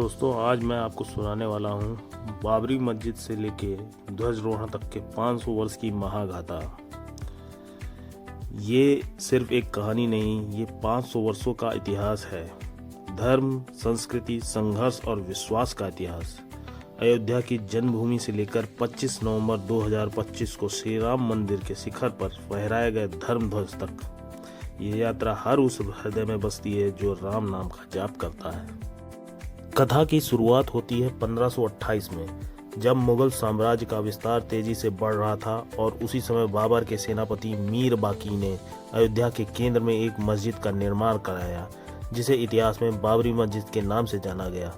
दोस्तों, आज मैं आपको सुनाने वाला हूँ बाबरी मस्जिद से लेके ध्वजारोहण तक के 500 वर्ष की महागाथा। ये सिर्फ एक कहानी नहीं, ये 500 वर्षों का इतिहास है। धर्म, संस्कृति, संघर्ष और विश्वास का इतिहास। अयोध्या की जन्मभूमि से लेकर 25 नवंबर 2025 को श्री राम मंदिर के शिखर पर फहराए गए धर्म ध्वज तक, ये यात्रा हर उस हृदय में बसती है जो राम नाम का जाप करता है। कथा की शुरुआत होती है 1528 में, जब मुगल साम्राज्य का विस्तार तेजी से बढ़ रहा था और उसी समय बाबर के सेनापति मीर बाकी ने अयोध्या के केंद्र में एक मस्जिद का निर्माण कराया, जिसे इतिहास में बाबरी मस्जिद के नाम से जाना गया।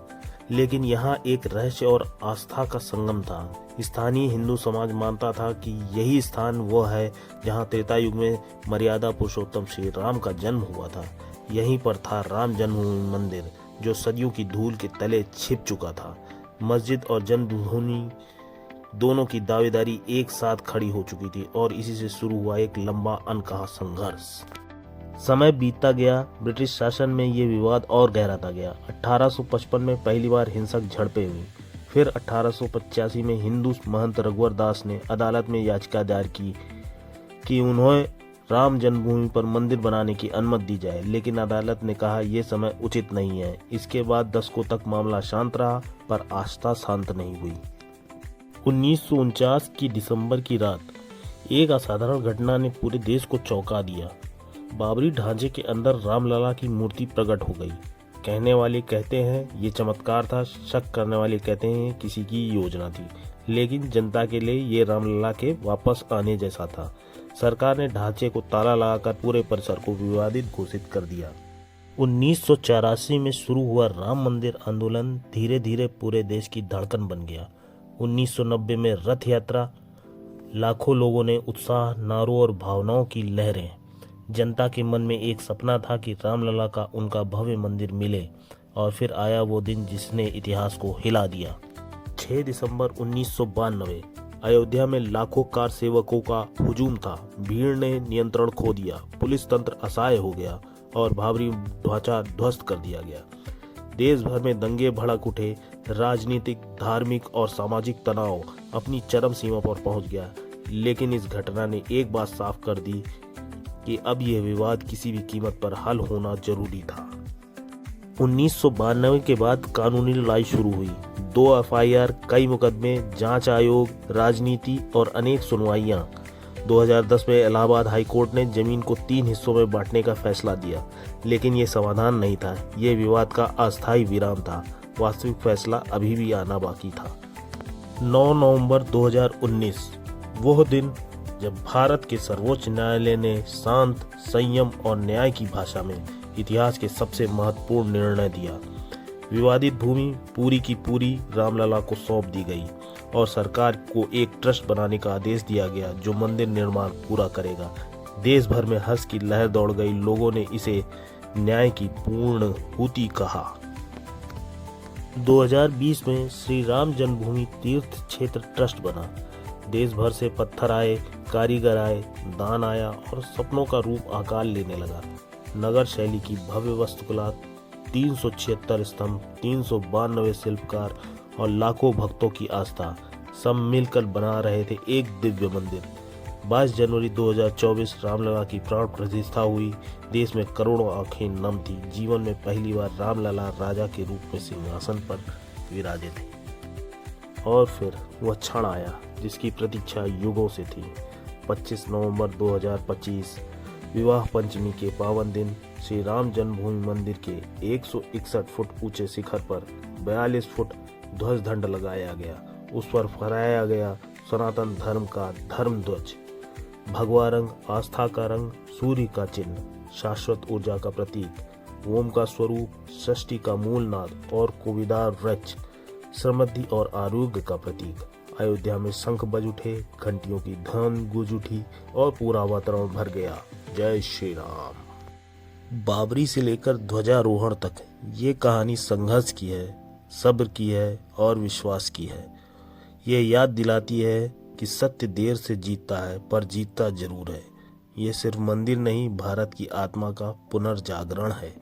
लेकिन यहाँ एक रहस्य और आस्था का संगम था। स्थानीय हिंदू समाज मानता था कि यही स्थान वो है जहाँ त्रेता युग में मर्यादा पुरुषोत्तम श्री राम का जन्म हुआ था। यहीं पर था राम जन्मभूमि मंदिर, जो सदियों की धूल के तले छिप चुका था। मस्जिद और जन्मभूमि दोनों की दावेदारी एक साथ खड़ी हो चुकी थी और इसी से शुरू हुआ एक लंबा अनकहा संघर्ष। समय बीतता गया, ब्रिटिश शासन में ये विवाद और गहराता गया। 1855 में पहली बार हिंसक झड़पें हुई। फिर 1885 में हिंदू महंत रघुवर दास ने अदालत में याचिका दायर की कि उन्हें राम जन्मभूमि पर मंदिर बनाने की अनुमति दी जाए, लेकिन अदालत ने कहा यह समय उचित नहीं है। इसके बाद दशकों तक मामला शांत रहा, पर आस्था शांत नहीं हुई। 1949 की दिसंबर की रात एक असाधारण घटना ने पूरे देश को चौंका दिया। बाबरी ढांचे के अंदर रामलला की मूर्ति प्रकट हो गई। कहने वाले कहते हैं ये चमत्कार था, शक करने वाले कहते हैं किसी की योजना थी, लेकिन जनता के लिए ये रामलला के वापस आने जैसा था। सरकार ने ढांचे को ताला लगाकर पूरे परिसर को विवादित घोषित कर दिया। 1984 में शुरू हुआ राम मंदिर आंदोलन धीरे धीरे पूरे देश की धड़कन बन गया। 1990 में रथ यात्रा, लाखों लोगों ने उत्साह, नारों और भावनाओं की लहरें। जनता के मन में एक सपना था कि रामलला का उनका भव्य मंदिर मिले, और फिर आया वो दिन जिसने इतिहास को हिला दिया। 6 दिसंबर 1992 अयोध्या में लाखों कार सेवकों का हुजूम था। भीड़ ने नियंत्रण खो दिया, पुलिस तंत्र असहाय हो गया और बाबरी ढांचा ध्वस्त कर दिया गया। देश भर में दंगे भड़क उठे। राजनीतिक, धार्मिक और सामाजिक तनाव अपनी चरम सीमा पर पहुंच गया। लेकिन इस घटना ने एक बात साफ कर दी कि अब यह विवाद किसी भी कीमत पर हल होना जरूरी था। 1992 के बाद कानूनी लड़ाई शुरू हुई। 2 FIR, कई मुकदमे, जांच आयोग, राजनीति और अनेक सुनवाइयां। 2010 में इलाहाबाद हाई कोर्ट ने जमीन को 3 हिस्सों में बांटने का फैसला दिया, लेकिन ये समाधान नहीं था। ये विवाद का अस्थायी विराम था। वास्तविक फैसला अभी भी आना बाकी था। 9 नवंबर 2019 वह दिन जब भारत के सर्वोच्च न्यायालय ने शांत, संयम और न्याय की भाषा में इतिहास के सबसे महत्वपूर्ण निर्णय दिया। विवादित भूमि पूरी की पूरी रामलला को सौंप दी गई और सरकार को एक ट्रस्ट बनाने का आदेश दिया गया जो मंदिर निर्माण पूरा करेगा। देश भर में हर्ष की लहर दौड़ गई। लोगों ने इसे न्याय की पूर्णाहुति कहा। 2020 में श्री राम जन्मभूमि तीर्थ क्षेत्र ट्रस्ट बना। देश भर से पत्थर आए, कारीगर आए, दान आया और सपनों का रूप आकार लेने लगा। नगर शैली की भव्य वास्तुकला, 376 स्तंभ, 392 शिल्पकार और लाखों भक्तों की आस्था, सब मिलकर बना रहे थे एक दिव्य मंदिर। 22 जनवरी 2024 रामलला की प्राण प्रतिष्ठा हुई। देश में करोड़ों आंखें नम थी। जीवन में पहली बार रामलला राजा के रूप में सिंहासन पर विराजे थे। और फिर वह क्षण आया जिसकी प्रतीक्षा युगों से थी। 25 नवंबर 2025 विवाह पंचमी के पावन दिन श्री राम जन्मभूमि मंदिर के 161 फुट ऊंचे शिखर पर 42 फुट ध्वज दंड लगाया गया। उस पर फहराया गया सनातन धर्म का धर्म ध्वज। भगवा रंग, आस्था का रंग, सूर्य का चिन्ह, शाश्वत ऊर्जा का प्रतीक, ओम का स्वरूप, सृष्टि का मूल नाद और कोविदार वृक्ष, समृद्धि और आरोग्य का प्रतीक। अयोध्या में शंख बज उठे, घंटियों की ध्वनि गूंज उठी और पूरा वातावरण भर गया। जय श्री राम। बाबरी से लेकर ध्वजारोहण तक ये कहानी संघर्ष की है, सब्र की है और विश्वास की है। ये याद दिलाती है कि सत्य देर से जीतता है, पर जीतता जरूर है। ये सिर्फ मंदिर नहीं, भारत की आत्मा का पुनर्जागरण है।